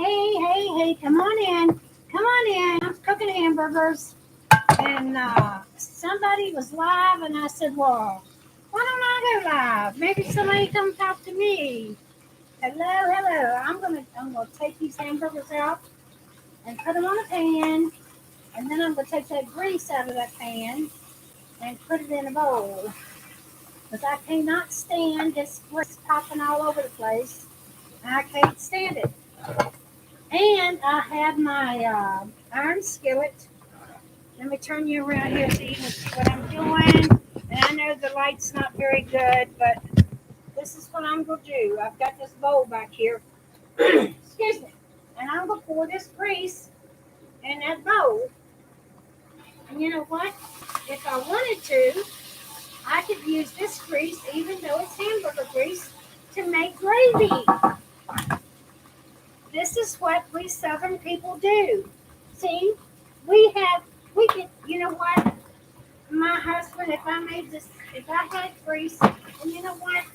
Hey, come on in. Come on in. I'm cooking hamburgers. And somebody was live, and I said, well, why don't I go live? Maybe somebody come talk to me. Hello. I'm gonna take these hamburgers out and put them on a pan, and then I'm gonna take that grease out of that pan and put it in a bowl. Because I cannot stand this grease popping all over the place. I can't stand it. And I have my iron skillet. Let me turn you around here so you can see what I'm doing. And I know the light's not very good, but this is what I'm going to do. I've got this bowl back here. Excuse me. And I'm going to pour this grease in that bowl. And you know what? If I wanted to, I could use this grease, even though it's hamburger grease, to make gravy. This is what we Southern people do. See, we can, you know what? My husband, if I had grease, and you know what?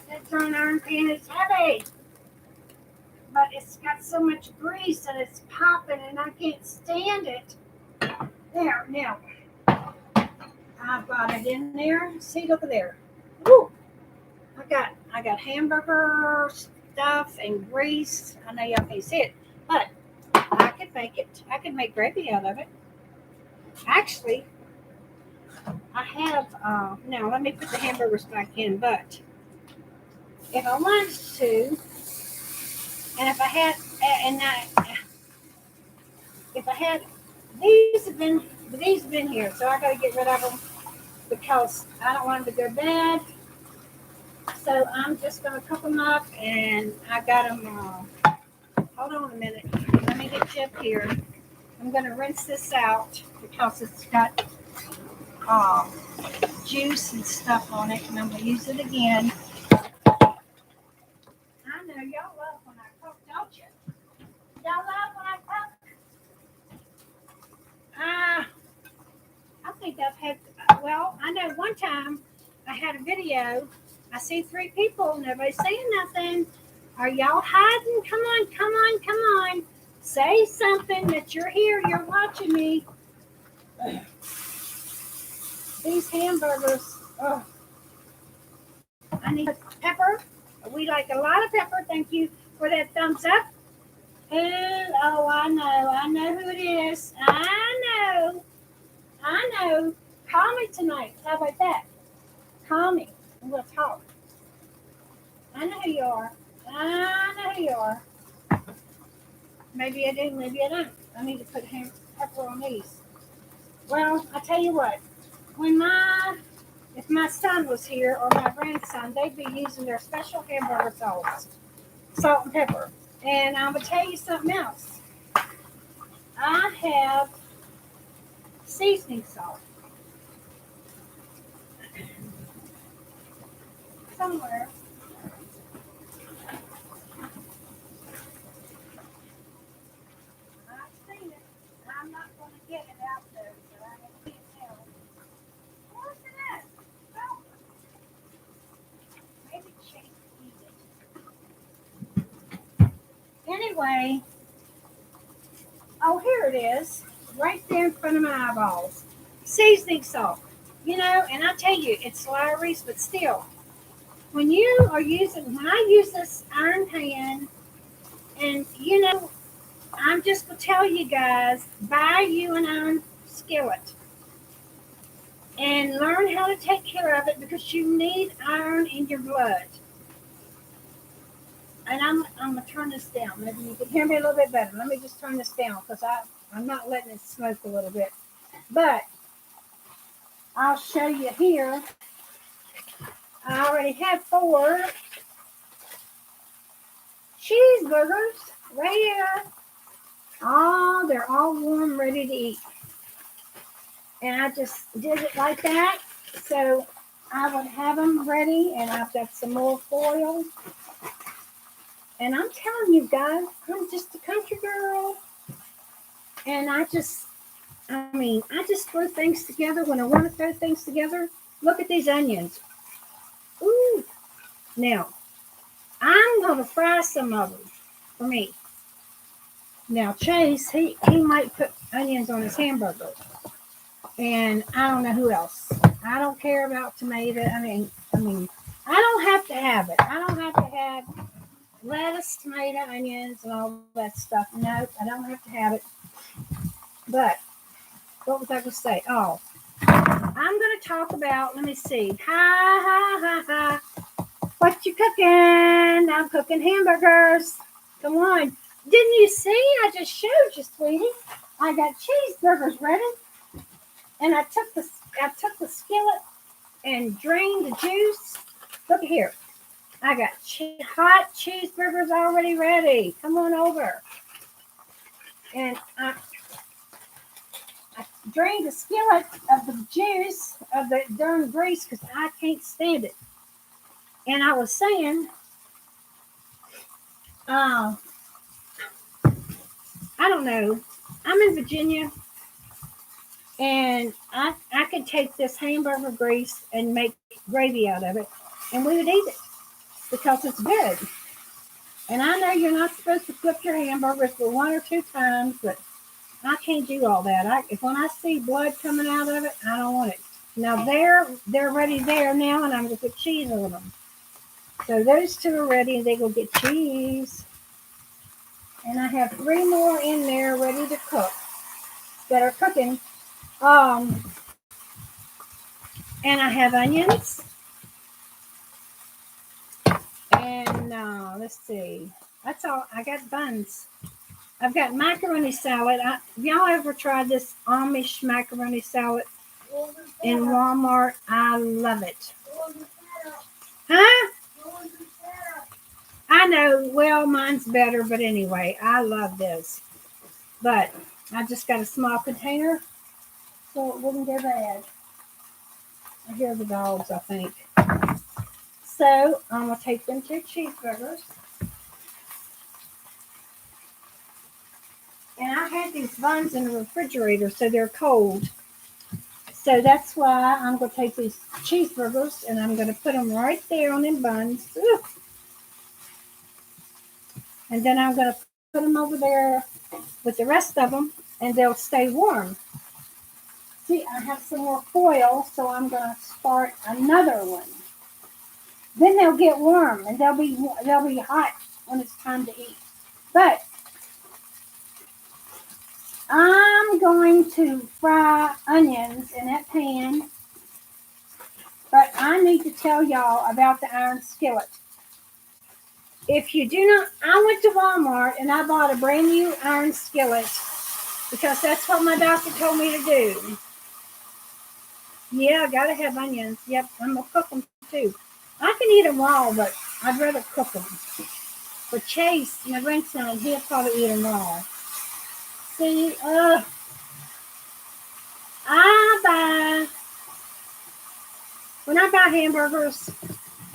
That darn iron pan is heavy. But it's got so much grease and it's popping and I can't stand it. There, now, I've got it in there. See, look at there. Woo! I got hamburger stuff and grease. I know y'all can't see it, but I could make it. I could make gravy out of it. Actually, I have. Now let me put the hamburgers back in. But if I wanted to, and if I had, these have been here, so I got to get rid of them because I don't want them to go bad. So I'm just gonna cook them up, and I got them. Hold on a minute. Let me get you up here. I'm gonna rinse this out because it's got uh, juice and stuff on it, and I'm gonna use it again. I know y'all love when I cook, don't you? Y'all love when I cook. Ah, I think I've had. Well, I know one time I had a video. I see three people. Nobody's saying nothing. Are y'all hiding? Come on. Say something that you're here. You're watching me. These hamburgers. Oh, I need pepper. We like a lot of pepper. Thank you for that thumbs up. And oh, I know who it is. I know. Call me tonight. How about that? Call me and we'll talk. I know who you are. I know who you are. Maybe I do, maybe I don't. I need to put pepper on these. Well, I tell you what. When if my son was here or my grandson, they'd be using their special hamburger sauce, salt and pepper. And I'm gonna tell you something else. I have seasoning salt somewhere. I've seen it. I'm not gonna get it out there, but I can tell. Where's it at? Well, maybe Chase eat it. Anyway, oh, here it is, right there in front of my eyeballs. Seasoning salt. And I tell you, it's Lawry's, but still, when I use this iron pan, and I'm just gonna tell you guys, buy you an iron skillet and learn how to take care of it because you need iron in your blood. And I'm gonna turn this down. Maybe you can hear me a little bit better. Let me just turn this down because I'm not letting it smoke a little bit. But I'll show you here. I already have 4 cheeseburgers right here. Oh, they're all warm, ready to eat. And I just did it like that. So I would have them ready, and I've got some more foil. And I'm telling you guys, I'm just a country girl. And I just throw things together when I want to throw things together. Look at these onions. Ooh. Now, I'm going to fry some of them for me. Now Chase, he might put onions on his hamburger, and I don't know who else. I don't care about tomato. I mean, I don't have to have it. I don't have to have lettuce, tomato, onions, and all that stuff. No, I don't have to have it. But what was I going to say? Oh, I'm going to talk about. Let me see. Ha ha ha ha. What you cooking? I'm cooking hamburgers. Come on. Didn't you see? I just showed you, sweetie. I got cheeseburgers ready, and I took the skillet and drained the juice. Look here. I got hot cheeseburgers already ready. Come on over. And I drained the skillet of the juice of the darn grease because I can't stand it. And I was saying, uh, I don't know. I'm in Virginia, and I could take this hamburger grease and make gravy out of it, and we would eat it because it's good. And I know you're not supposed to cook your hamburgers for 1 or 2 times, but I can't do all that. If when I see blood coming out of it, I don't want it. Now they're ready there now, and I'm gonna put cheese on them. So those two are ready, and they go get cheese. And I have 3 more in there ready to cook that are cooking. Um, and I have onions. And let's see. That's all. I got buns. I've got macaroni salad. Y'all ever tried this Amish macaroni salad in Walmart? I love it. Huh? I know. Well, mine's better, but anyway, I love this. But I just got a small container, so it wouldn't go bad. I hear the dogs, I think. So I'm going to take them 2 cheeseburgers. And I had these buns in the refrigerator, so they're cold. So that's why I'm going to take these cheeseburgers and I'm going to put them right there on them buns. Ooh. And then I'm going to put them over there with the rest of them, and they'll stay warm. See, I have some more foil, so I'm going to start another one. Then they'll get warm, and they'll be hot when it's time to eat. But I'm going to fry onions in that pan. But I need to tell y'all about the iron skillet. If you do not, I went to Walmart and I bought a brand new iron skillet because that's what my doctor told me to do. Yeah, I gotta have onions. Yep, I'm gonna cook them too. I can eat them raw, but I'd rather cook them. For Chase, my grandson, he'll probably eat them raw. See, when I buy hamburgers,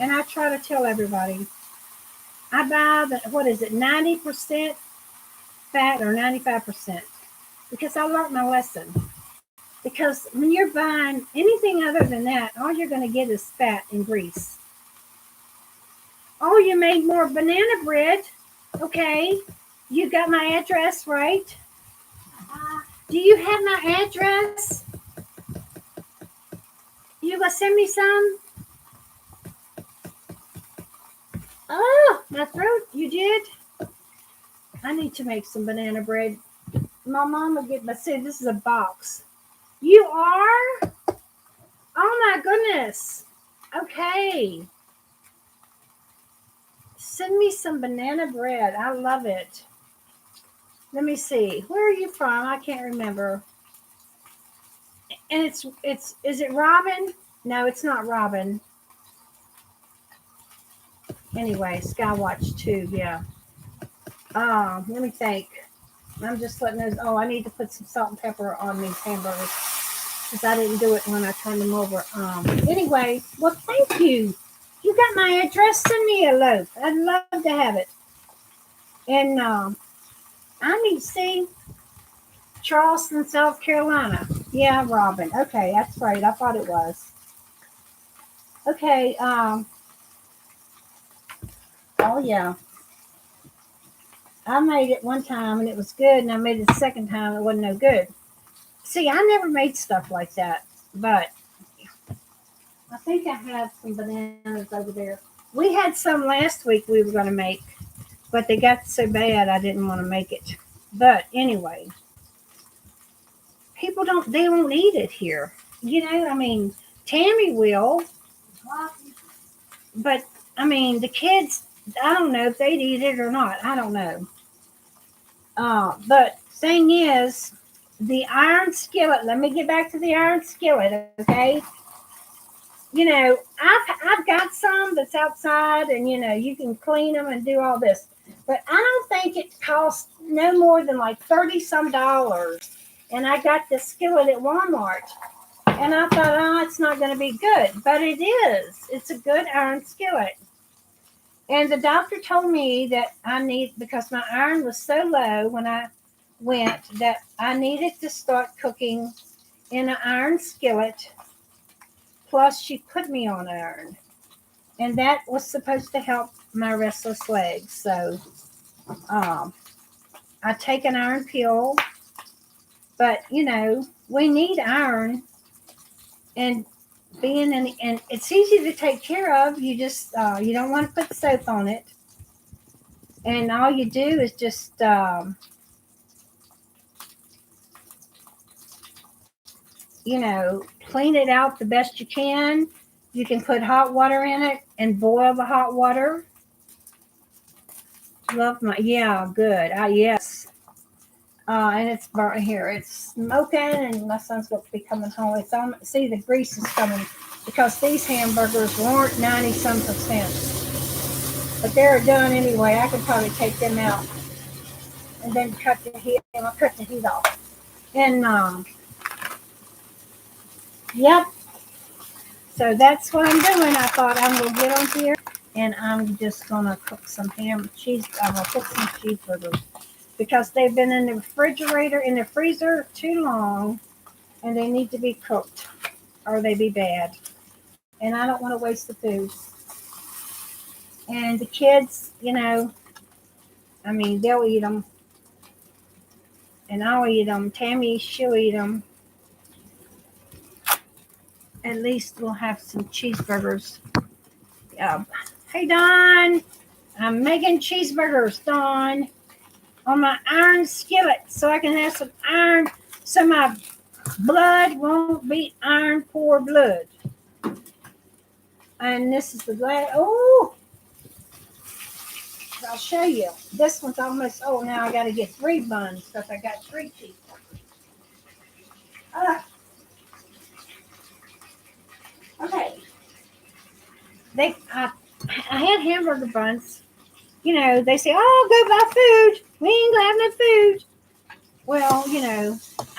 and I try to tell everybody, I buy 90% fat or 95%, because I learned my lesson. Because when you're buying anything other than that, all you're going to get is fat and grease. Oh, you made more banana bread. Okay, you got my address right. Do you have my address? You gonna send me some? Oh, my throat. You did? I need to make some banana bread. My mom will get, but see, this is a box. You are? Oh my goodness. Okay. Send me some banana bread. I love it. Let me see. Where are you from? I can't remember. And is it Robin? No, it's not Robin. Anyway, Skywatch 2, yeah. Let me think. I'm just letting those. Oh, I need to put some salt and pepper on these hamburgers because I didn't do it when I turned them over. Anyway, well, thank you. You got my address. Send me a loaf. I'd love to have it. And I need to see Charleston, South Carolina. Yeah, Robin. Okay, that's right. I thought it was. Okay. Oh yeah. I made it one time and it was good, and I made it the second time it wasn't no good. See, I never made stuff like that, but I think I have some bananas over there. We had some last week we were going to make, but they got so bad I didn't want to make it. But anyway, they won't eat it here. I mean, Tammy will, but I mean, the kids, I don't know if they'd eat it or not. I don't know. But thing is, the iron skillet. Let me get back to the iron skillet, okay? I've got some that's outside, and you can clean them and do all this. But I don't think it costs no more than like 30 some dollars. And I got this skillet at Walmart. And I thought, oh, it's not going to be good. But it is. It's a good iron skillet. And the doctor told me that because my iron was so low when I went, that I needed to start cooking in an iron skillet. Plus, she put me on iron. And that was supposed to help my restless legs. So I take an iron pill. But, we need iron. And and it's easy to take care of. You just you don't want to put soap on it, and all you do is just clean it out the best you can. You can put hot water in it and boil the hot water. Good. Yes. And it's burnt here. It's smoking, and my son's going to be coming home. It's on. See, the grease is coming because these hamburgers weren't 90-some%, but they're done anyway. I could probably take them out and then cut the heat. I'll cut the heat off. And yep. So that's what I'm doing. I thought I'm going to get on here, and I'm just going to cook some cheese. I'm going to cook some cheeseburgers. Because they've been in the freezer too long, and they need to be cooked or they be bad. And I don't want to waste the food. And the kids, I mean, they'll eat them. And I'll eat them. Tammy, she'll eat them. At least we'll have some cheeseburgers. Hey, Don. I'm making cheeseburgers, Don, on my iron skillet so I can have some iron so my blood won't be iron poor blood. And this is the glass. Oh, I'll show you. This one's almost, now I got to get 3 buns because I got 3 cheeseburgers. Okay. I had hamburger buns. They say, oh, go buy food. We ain't gonna have no food. Well,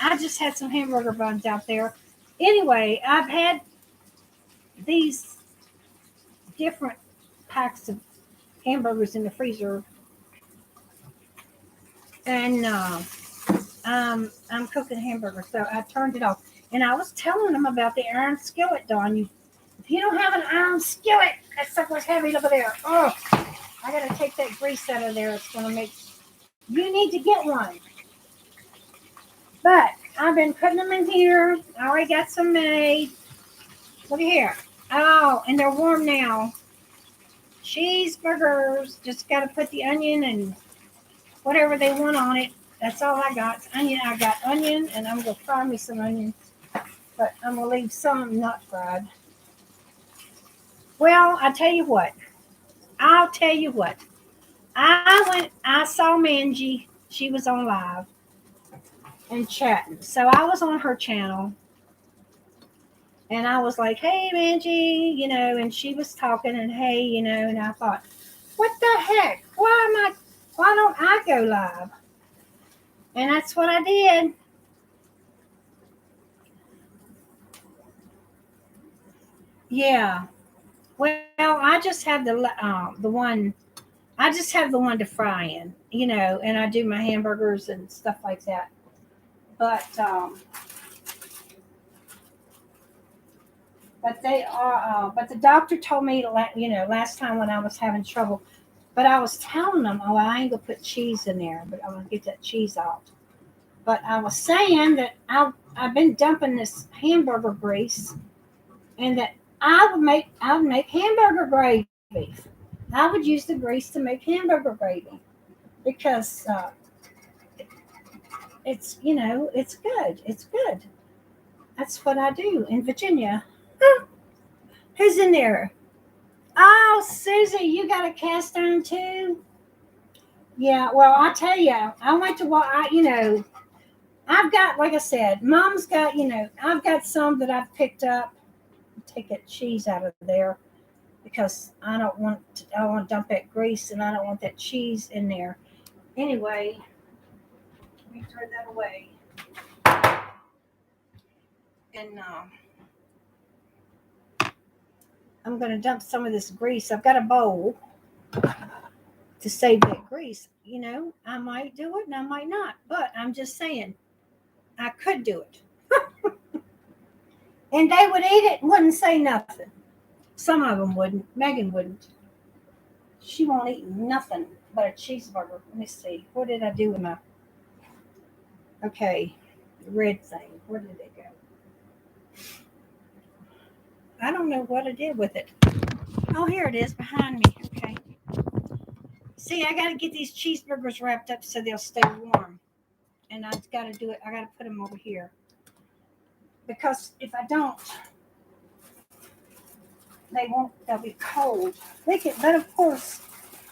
I just had some hamburger buns out there. Anyway, I've had these different packs of hamburgers in the freezer. And I'm cooking hamburgers, so I turned it off. And I was telling them about the iron skillet, Dawn. If you don't have an iron skillet, that stuff was heavy over there. Oh, I got to take that grease out of there. It's going to make... You need to get one. But I've been putting them in here. I already got some made. Look at here. Oh, and they're warm now. Cheeseburgers. Just got to put the onion and whatever they want on it. That's all I got. Onion. I got onion, and I'm going to fry me some onion. But I'm going to leave some not fried. Well, I'll tell you what. I saw Mangie. She was on live and chatting. So I was on her channel. And I was like, hey, Mangie, and she was talking, and hey, and I thought, what the heck? Why don't I go live? And that's what I did. Yeah. Well, I just have the one. I just have the one to fry in, and I do my hamburgers and stuff like that. But they are. But the doctor told me, last time when I was having trouble, But I was telling them, oh, I ain't gonna put cheese in there, but I'm gonna get that cheese out. But I was saying that I've been dumping this hamburger grease, and that I would make hamburger gravy. I would use the grease to make hamburger gravy because it's it's good. It's good. That's what I do in Virginia. Who's in there? Oh, Susie, you got a cast iron too? Yeah. Well, I tell you, I went to what I've got, like I said, Mom's got, I've got some that I've picked up. Take that cheese out of there because I want to dump that grease and I don't want that cheese in there. Anyway, let me throw that away. And I'm going to dump some of this grease. I've got a bowl to save that grease. I might do it and I might not, but I'm just saying I could do it. And they would eat it and wouldn't say nothing. Some of them wouldn't. Megan wouldn't. She won't eat nothing but a cheeseburger. Let me see. What did I do with my? Okay, the red thing. Where did it go? I don't know what I did with it. Oh, here it is behind me. Okay. See, I got to get these cheeseburgers wrapped up so they'll stay warm. And I've got to do it. I got to put them over here. Because if I don't, they'll be cold. But of course,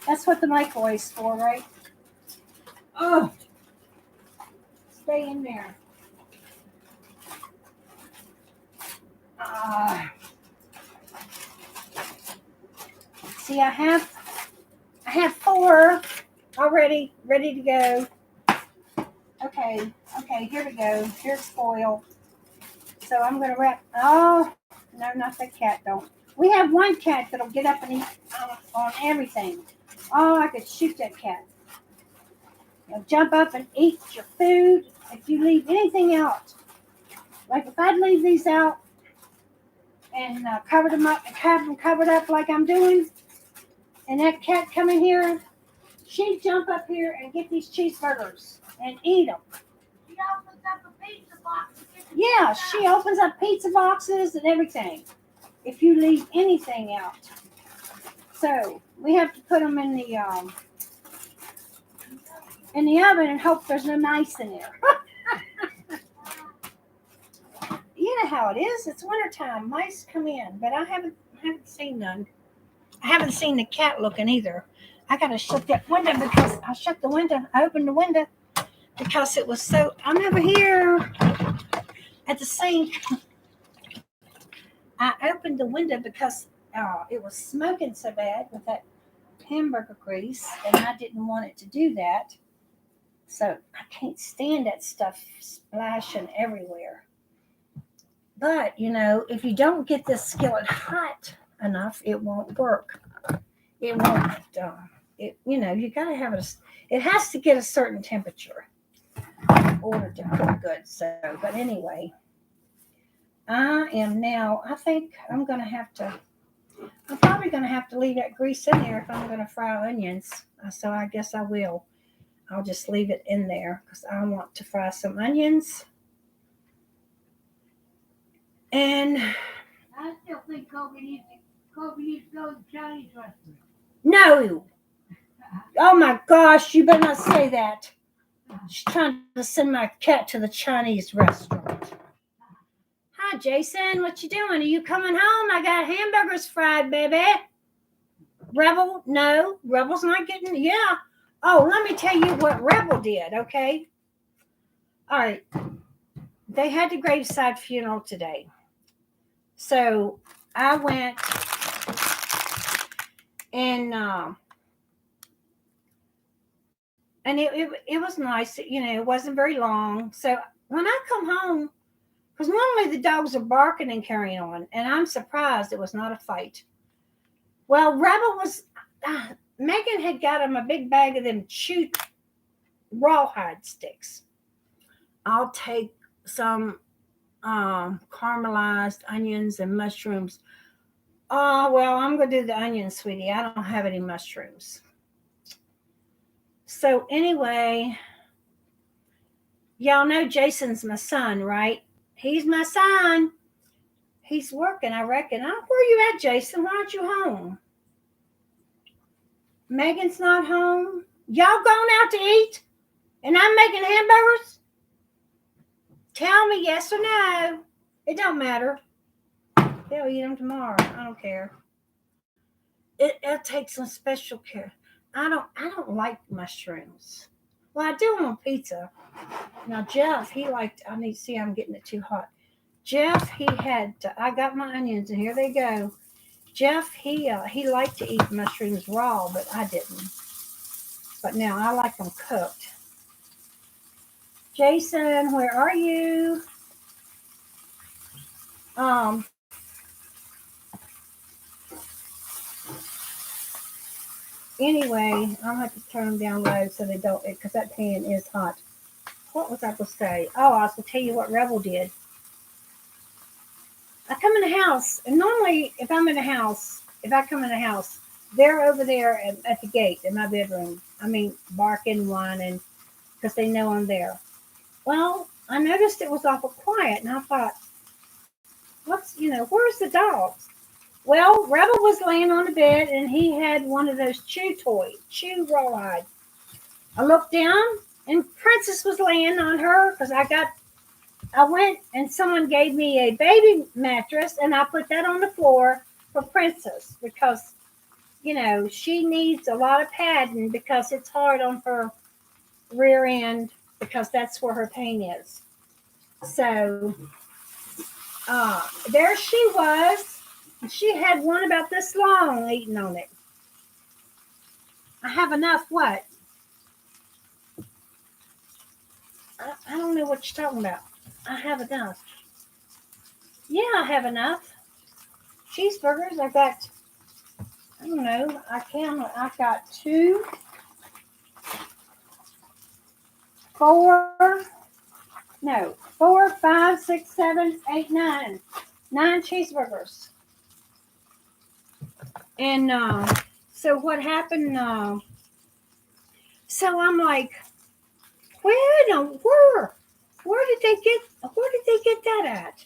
that's what the microwave's for, right? Oh, stay in there. See, I have 4 already ready to go. Okay, here we go. Here's foil. So I'm gonna wrap. Oh no, not that cat. Don't. We have one cat that'll get up and eat on everything. Oh, I could shoot that cat. He'll jump up and eat your food if you leave anything out. Like if I'd leave these out and covered them up and have them covered up like I'm doing, and that cat come in here, she'd jump up here and get these cheeseburgers and eat them. She opens up a pizza box. Yeah, she opens up pizza boxes and everything if you leave anything out. So we have to put them in the oven and hope there's no mice in there. You know how it is. It's wintertime. Mice come in, but I haven't seen none. I haven't seen the cat looking either. I gotta shut that window because I shut the window. I opened the window because it was so. I'm over here at the sink. I opened the window because it was smoking so bad with that hamburger grease, and I didn't want it to do that. So I can't stand that stuff splashing everywhere. But if you don't get this skillet hot enough, it won't work. It won't. You gotta have it. It has to get a certain temperature in order to cook good. So, but anyway, I think I'm gonna have to. I'm probably gonna have to leave that grease in there if I'm gonna fry onions. So I guess I will. I'll just leave it in there because I want to fry some onions. And I still think Kobe needs to go to the Chinese restaurant. no. Oh my gosh, you better not say that. She's trying to send my cat to the Chinese restaurant. Hi, Jason. What you doing? Are you coming home? I got hamburgers fried, baby. Rebel? No. Rebel's not getting... Yeah. Oh, let me tell you what Rebel did, okay? All right. They had the graveside funeral today. So I went and it was nice. It wasn't very long. So when I come home, because normally the dogs are barking and carrying on, and I'm surprised it was not a fight. Well, Rebel was... Megan had got him a big bag of them chewed rawhide sticks. I'll take some caramelized onions and mushrooms. Oh, well, I'm going to do the onions, sweetie. I don't have any mushrooms. So anyway, y'all know Jason's my son, right? He's my son. He's working, I reckon. Oh, where you at, Jason? Why aren't you home? Megan's not home. Y'all going out to eat? And I'm making hamburgers? Tell me yes or no. It don't matter. They'll eat them tomorrow. I don't care. It takes some special care. I don't like mushrooms. Well, I do them on pizza. Now Jeff, he liked. I need to see. I'm getting it too hot. Jeff, he had. I got my onions, and here they go. Jeff, he liked to eat mushrooms raw, but I didn't. But now I like them cooked. Jason, where are you? Um, Anyway, I'll have to turn them down low so they don't, because that pan is hot. What was I going to say? Oh, I was going to tell you what Rebel did. I come in the house, and normally if I'm in the house, if I come in the house, they're over there at the gate in my bedroom. I mean, barking, whining, because they know I'm there. Well, I noticed it was awful quiet, and I thought, where's the dogs? Well, Rebel was laying on the bed, and he had one of those chew rawhide. I looked down, and Princess was laying on her because I went and someone gave me a baby mattress, and I put that on the floor for Princess because, she needs a lot of padding because it's hard on her rear end because that's where her pain is. So there she was. She had one about this long eating on it. I have enough what? I don't know what you're talking about. I have enough. Yeah, I have enough. Cheeseburgers, I don't know, I've got 2, 4, no, 4, 5, 6, 7, 8, 9. 9 cheeseburgers. And so what happened, so I'm like, where did they get that at?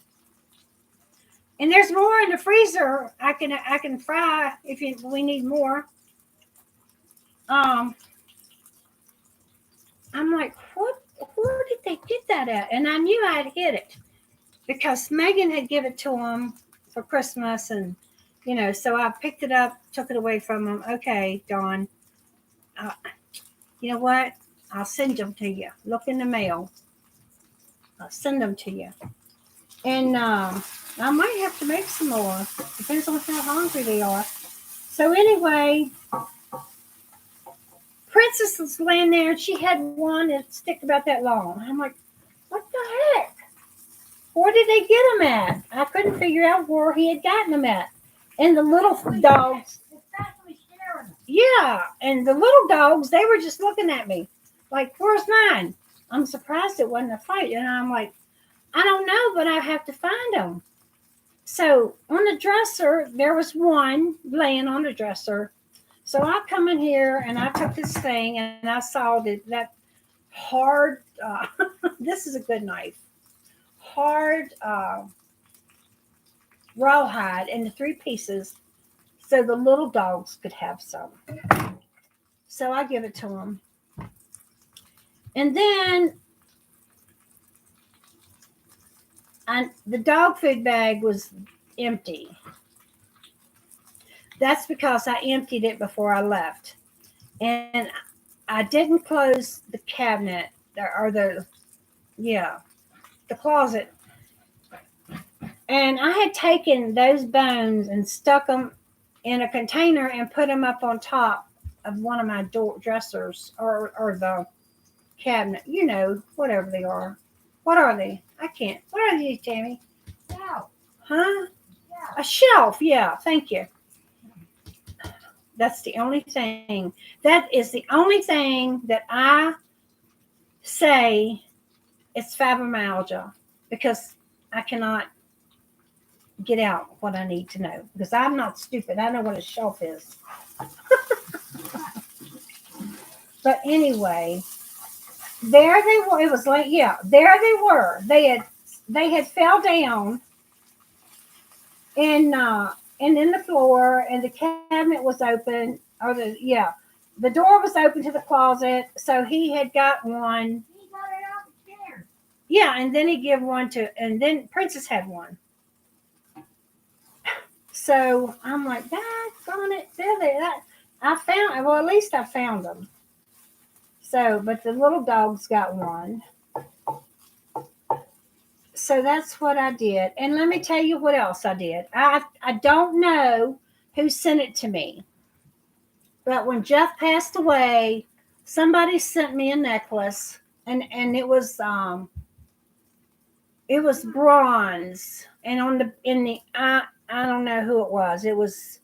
And there's more in the freezer. I can fry if we need more. I'm like, where did they get that at? And I knew I'd hit it because Megan had given it to them for Christmas, and so I picked it up, took it away from them. Okay, Dawn, you know what? I'll send them to you. Look in the mail. I'll send them to you. And I might have to make some more. Depends on how hungry they are. So anyway, Princess was laying there, and she had one that stick about that long. I'm like, what the heck? Where did they get them at? I couldn't figure out where he had gotten them at. And the little dogs, yeah, and the little dogs, they were just looking at me like, where's mine? I'm surprised it wasn't a fight. And I'm like, I don't know, but I have to find them. So on the dresser, there was one laying on the dresser. So I come in here and I took this thing and I saw that hard, this is a good knife, hard rawhide into 3 pieces so the little dogs could have some. So I give it to them. And then the dog food bag was empty. That's because I emptied it before I left. And I didn't close the cabinet or the closet. And I had taken those bones and stuck them in a container and put them up on top of one of my dressers or the cabinet, whatever they are. What are they? I can't. What are these, Tammy? Shelf. Huh? Yeah. A shelf. Yeah, thank you. That's the only thing. That is the only thing that I say it's fibromyalgia because I cannot get out what I need to know because I'm not stupid. I know what a shelf is. But anyway, there they were. It was like, yeah, there they were. They had fell down and in the floor, and the cabinet was open, or the door was open to the closet. So he had got one. He got it off the chair. Yeah, and then he gave one to, and then Princess had one. So I'm like, on it, there they. I found. Well, at least I found them. So, but the little dog's got one. So that's what I did. And let me tell you what else I did. I don't know who sent it to me, but when Jeff passed away, somebody sent me a necklace, and it was bronze, and on the in the I don't know who it was. It was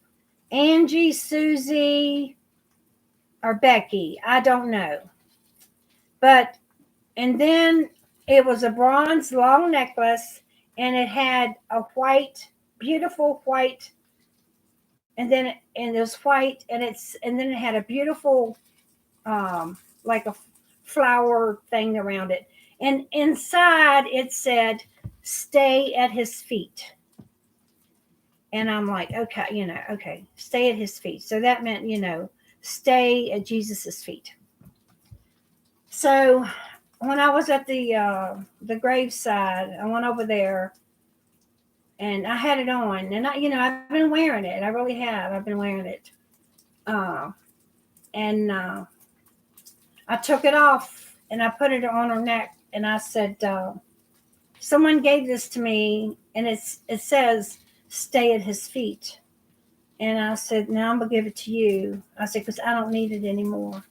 Angie, Susie, or Becky. I don't know, but and then it was a bronze long necklace, and it had a white, beautiful white, and it was white, and then it had a beautiful, like a flower thing around it, and inside it said, "Stay at his feet." And I'm like, okay, okay, stay at his feet. So that meant, stay at Jesus's feet. So when I was at the graveside, I went over there and I had it on, and I've been wearing it. I really have. I've been wearing it. And I took it off and I put it on her neck, and I said, someone gave this to me, and it says, "Stay at his feet." And I said, "Now I'm gonna give it to you." I said, "Because I don't need it anymore."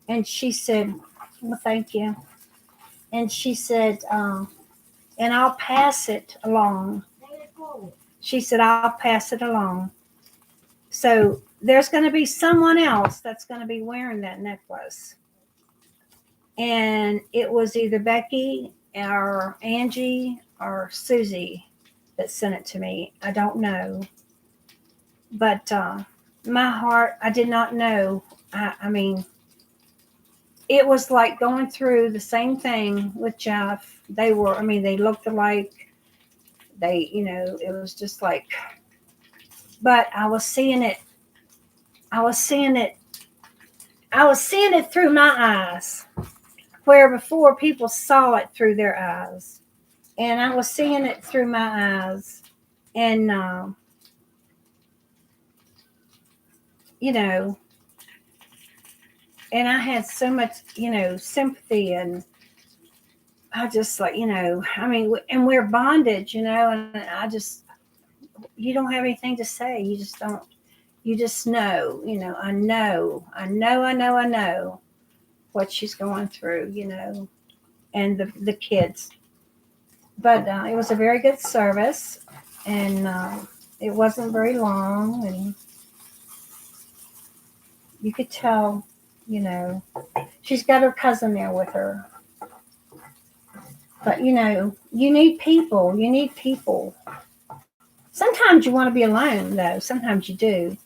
And she said, "Well, thank you." And she said, "And I'll pass it along." She said, "I'll pass it along." So there's going to be someone else that's going to be wearing that necklace. And it was either Becky or Angie or Susie that sent it to me. I don't know. But my heart, I did not know. I mean, it was like going through the same thing with Jeff. They looked alike. It was just like, but I was seeing it through my eyes, where before people saw it through their eyes. And I was seeing it through my eyes. And, and I had so much, sympathy, and I just like, and we're bondage, and you don't have anything to say. You just don't. You just know, I know what she's going through, and the kids. But it was a very good service, and it wasn't very long, and you could tell, she's got her cousin there with her. But, you need people. You need people. Sometimes you want to be alone, though. Sometimes you do.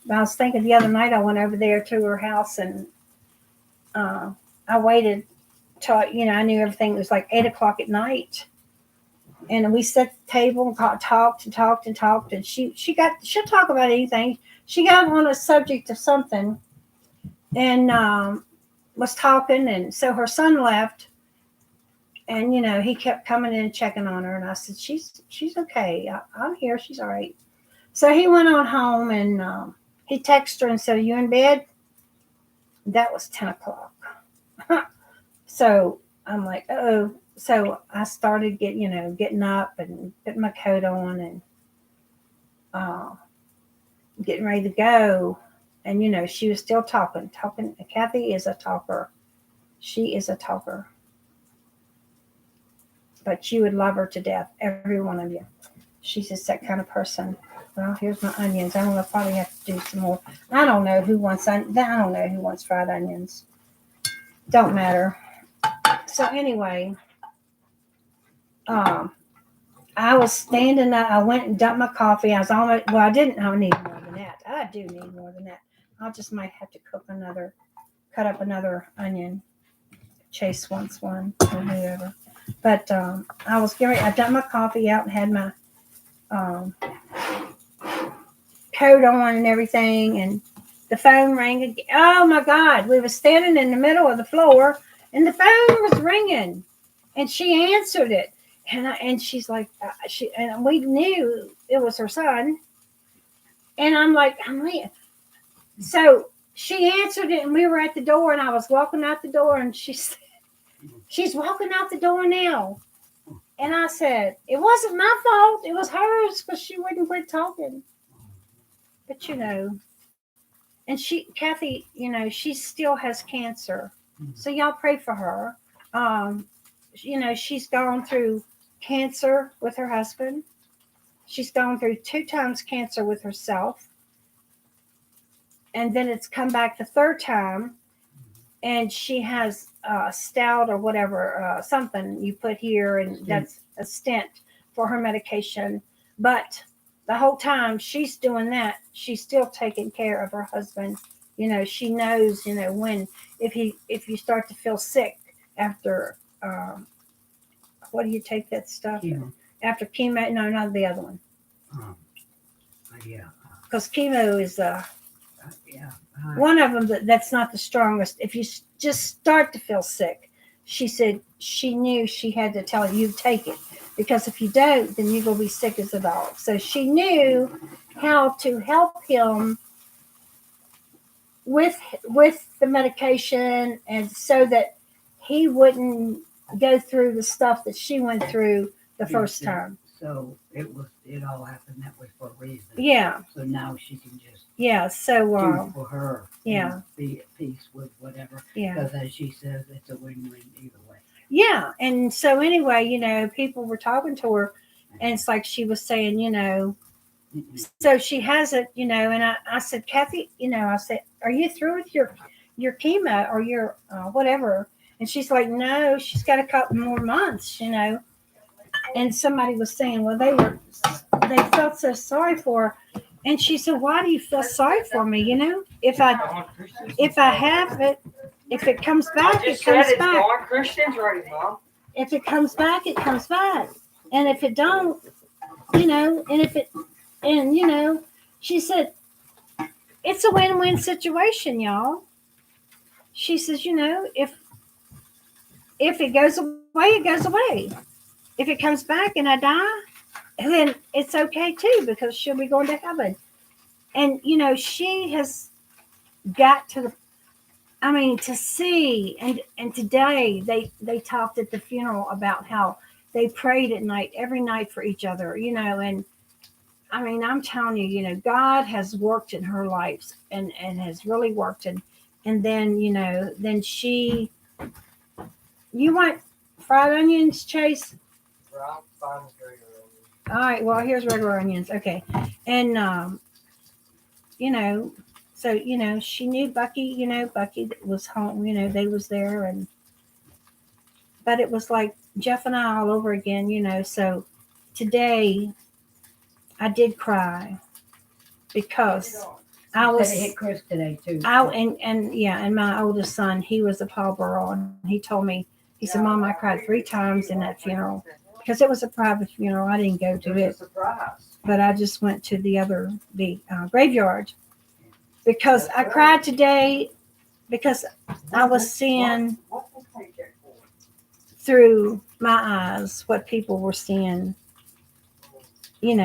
I was thinking the other night I went over there to her house, and I waited till, I knew everything. It was like 8 o'clock at night. And we set the table and talked. And she'll talk about anything. She got on a subject of something and was talking. And so her son left, and, he kept coming in and checking on her. And I said, she's okay. I'm here. She's all right. So he went on home, and he texted her and said, "Are you in bed?" That was 10 o'clock. So I'm like, oh. So I started getting up and putting my coat on and getting ready to go. And, she was still talking. Kathy is a talker. She is a talker. But you would love her to death, every one of you. She's just that kind of person. Well, here's my onions. I'm gonna probably have to do some more. I don't know who wants fried onions. Don't matter. So anyway, I was standing up. I went and dumped my coffee. I was almost. Well, I didn't. I need more than that. I do need more than that. I'll just might have to cut up another onion. Chase wants one or whoever. But I got my coffee out and had my coat on and everything, and the phone rang again. Oh my God, we were standing in the middle of the floor and the phone was ringing and she answered it. And she's like, and we knew it was her son. And I'm like, so she answered it and we were at the door and I was walking out the door and she said, she's walking out the door now. And I said, it wasn't my fault. It was hers because she wouldn't quit talking. But and Kathy, she still has cancer. So y'all pray for her. She's gone through cancer with her husband. She's gone through 2 times cancer with herself. And then it's come back the 3rd time. And she has stout or whatever, something you put here, and that's a stent for her medication. But the whole time she's doing that, she's still taking care of her husband. She knows, when, if you start to feel sick after, what do you take that stuff? Chemo. After chemo? No, not the other one. Yeah. Because chemo is Yeah. one of them that's not the strongest. If you just start to feel sick, she said she knew she had to tell you take it, because if you don't, then you're going to be sick as a dog. So she knew how to help him with the medication, and so that he wouldn't go through the stuff that she went through the first time. So it all happened. That was for a reason. Yeah. So now she can just So do for her. yeah. And be at peace with whatever. Yeah. Because as she says, it's a win-win either way. Yeah. And so anyway, people were talking to her, and it's like she was saying, so she has it, and I said, Kathy, I said, are you through with your chemo or your whatever? And she's like, no, she's got a couple more months, And somebody was saying, well, they felt so sorry for her. And she said, why do you feel sorry for me? If I have it, if it comes back, it comes back. Christian's ready, Mom. If it comes back, it comes back. And if it don't, she said, it's a win-win situation, y'all. She says, if it goes away, it goes away. If it comes back and I die, then it's okay too, because she'll be going to heaven. And, she has got to see, and today they talked at the funeral about how they prayed at night, every night for each other, and I'm telling you, God has worked in her life and has really worked. And then, then you want fried onions, Chase? Fine with regular onions. All right, well, here's regular onions. Okay. And, so, she knew Bucky, Bucky was home, they was there, but it was like Jeff and I all over again, so today I did cry because I was hit Chris today too. and my oldest son, he was a pallbearer, and he told me, he said, Mom, I cried 3 times in that funeral, because it was a private funeral. I didn't go to it, but I just went to the graveyard, because I cried today because I was seeing through my eyes what people were seeing. You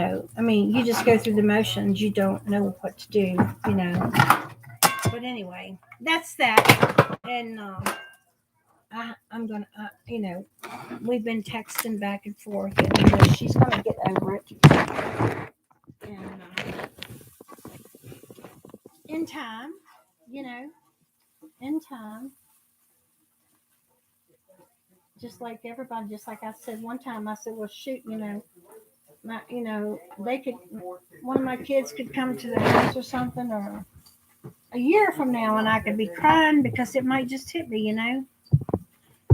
just go through the motions. You don't know what to do, But anyway, that's that. And I'm going to, we've been texting back and forth, and she's going to get over it. And in time, in time. Just like everybody, just like I said one time, I said, well, shoot, they could, one of my kids could come to the house or something, or a year from now, and I could be crying because it might just hit me,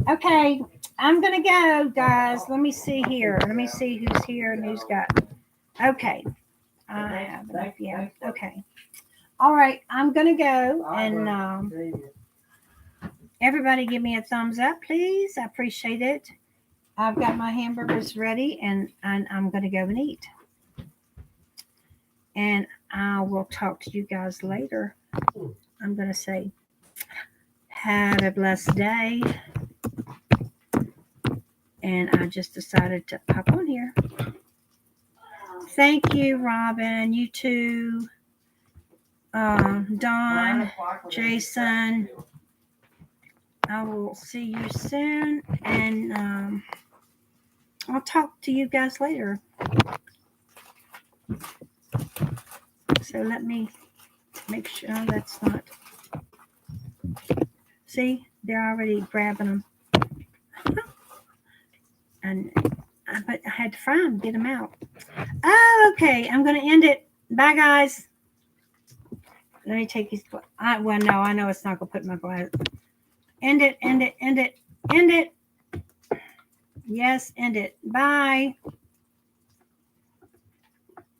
Okay, I'm going to go, guys. Let me see here. Let me see who's here and who's got. Okay. I have enough. Yeah. Okay. All right, I'm gonna go I and will. See you. everybody give me a thumbs up, please. I appreciate it. I've got my hamburgers ready and I'm gonna go and eat. And I will talk to you guys later. I'm gonna say, have a blessed day. And I just decided to pop on here. Thank you, Robin. You too. 9 Dawn, o'clock when they Jason. get back. I will see you soon. And I'll talk to you guys later. So let me make sure that's not. See, they're already grabbing them. And but I had to fry them, get them out. Oh, okay. I'm going to end it. Bye, guys. Let me take these. Well, no, I know it's not going to put my glass. End it, end it, end it, end it. Yes, end it. Bye.